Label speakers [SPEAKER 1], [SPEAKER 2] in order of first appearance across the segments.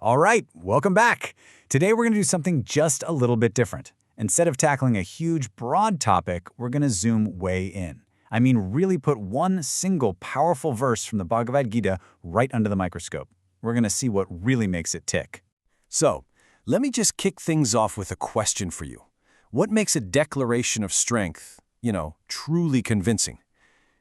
[SPEAKER 1] All right, welcome back. Today we're going to do something just a little bit different. Instead of tackling a huge, broad topic, we're going to zoom way in. I mean, really put one single powerful verse from the Bhagavad Gita right under the microscope. We're going to see what really makes it tick.
[SPEAKER 2] So, let me just kick things off with a question for you. What makes a declaration of strength, truly convincing?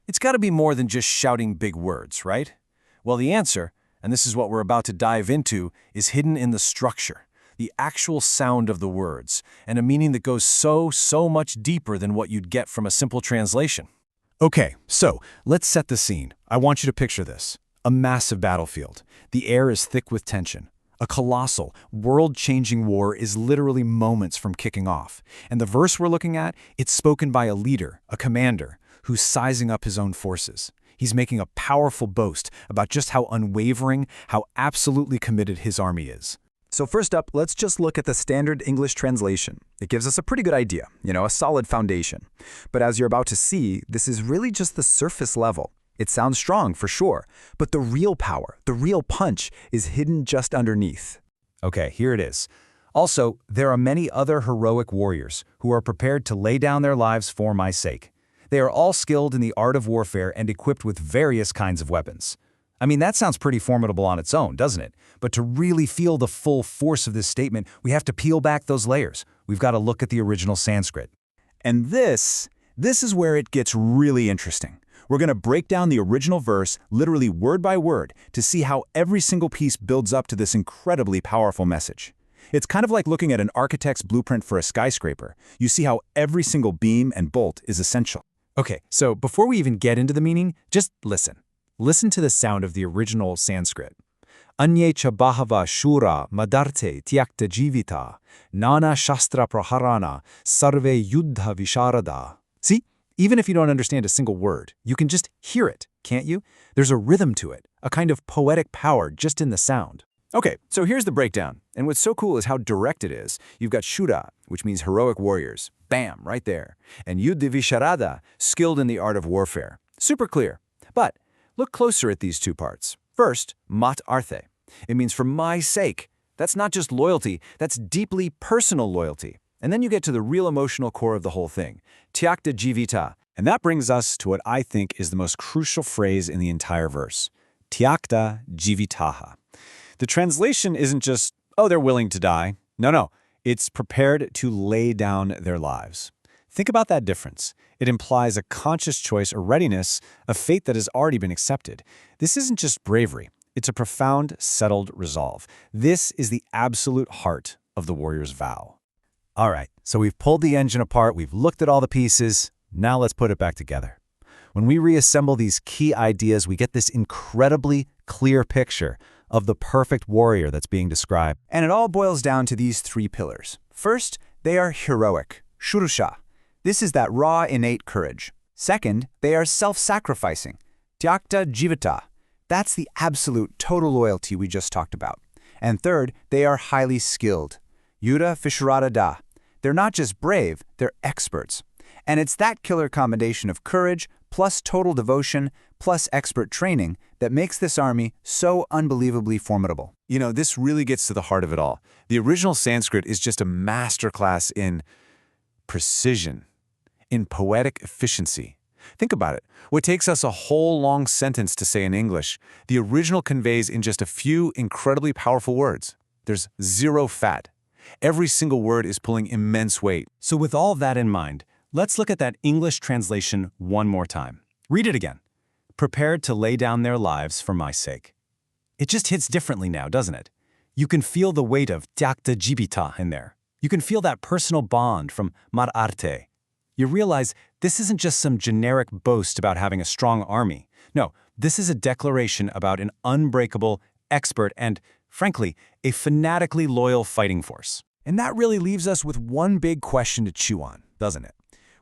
[SPEAKER 2] It's got to be more than just shouting big words, right? Well, the answer, and this is what we're about to dive into, is hidden in the structure, the actual sound of the words, and a meaning that goes so much deeper than what you'd get from a simple translation. Okay, so let's set the scene. I want you to picture this. A massive battlefield. The air is thick with tension. A colossal, world-changing war is literally moments from kicking off. And the verse we're looking at, it's spoken by a leader, a commander, who's sizing up his own forces. He's making a powerful boast about just how unwavering, how absolutely committed his army is.
[SPEAKER 3] So first up, let's just look at the standard English translation. It gives us a pretty good idea, a solid foundation. But as you're about to see, this is really just the surface level. It sounds strong for sure, but the real power, the real punch, is hidden just underneath.
[SPEAKER 1] Okay, here it is. Also, there are many other heroic warriors who are prepared to lay down their lives for my sake. They are all skilled in the art of warfare and equipped with various kinds of weapons. I mean, that sounds pretty formidable on its own, doesn't it? But to really feel the full force of this statement, we have to peel back those layers. We've got to look at the original Sanskrit.
[SPEAKER 3] And this is where it gets really interesting. We're going to break down the original verse, literally word by word, to see how every single piece builds up to this incredibly powerful message. It's kind of like looking at an architect's blueprint for a skyscraper. You see how every single beam and bolt is essential.
[SPEAKER 1] Okay, so before we even get into the meaning, just listen. Listen to the sound of the original Sanskrit. Anyecha bahava shura madarte tyakta jivita, nana shastra praharana, sarve yuddha visharada. See, even if you don't understand a single word, you can just hear it, can't you? There's a rhythm to it, a kind of poetic power just in the sound.
[SPEAKER 3] Okay, so here's the breakdown. And what's so cool is how direct it is. You've got Shura, which means heroic warriors. Bam, right there. And Yuddha Visharada, skilled in the art of warfare. Super clear. But look closer at these two parts. First, mat arthe. It means for my sake. That's not just loyalty, that's deeply personal loyalty. And then you get to the real emotional core of the whole thing. Tyakta jivita. And that brings us to what I think is the most crucial phrase in the entire verse. Tyakta jivitaha. The translation isn't just, oh, they're willing to die. No. It's prepared to lay down their lives. Think about that difference. It implies a conscious choice or readiness, a fate that has already been accepted. This isn't just bravery. It's a profound, settled resolve. This is the absolute heart of the warrior's vow.
[SPEAKER 1] All right, so we've pulled the engine apart, we've looked at all the pieces. Now let's put it back together. When we reassemble these key ideas, we get this incredibly clear picture of the perfect warrior that's being described.
[SPEAKER 3] And it all boils down to these three pillars. First, they are heroic, shurusha. This is that raw, innate courage. Second, they are self-sacrificing, tyakta jivita. That's the absolute total loyalty we just talked about. And third, they are highly skilled, yuddha visharada. They're not just brave, they're experts. And it's that killer combination of courage plus total devotion plus expert training that makes this army so unbelievably formidable.
[SPEAKER 2] This really gets to the heart of it all. The original Sanskrit is just a masterclass in precision, in poetic efficiency. Think about it. What takes us a whole long sentence to say in English, the original conveys in just a few incredibly powerful words. There's zero fat. Every single word is pulling immense weight.
[SPEAKER 1] So with all of that in mind, let's look at that English translation one more time. Read it again. Prepared to lay down their lives for my sake. It just hits differently now, doesn't it? You can feel the weight of tyakta jivita in there. You can feel that personal bond from mat arte. You realize this isn't just some generic boast about having a strong army. No, this is a declaration about an unbreakable, expert, and, frankly, a fanatically loyal fighting force.
[SPEAKER 3] And that really leaves us with one big question to chew on, doesn't it?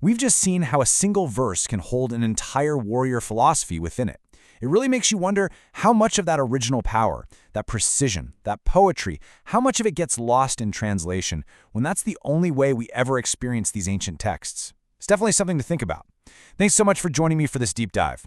[SPEAKER 3] We've just seen how a single verse can hold an entire warrior philosophy within it. It really makes you wonder how much of that original power, that precision, that poetry, how much of it gets lost in translation when that's the only way we ever experience these ancient texts. It's definitely something to think about. Thanks so much for joining me for this deep dive.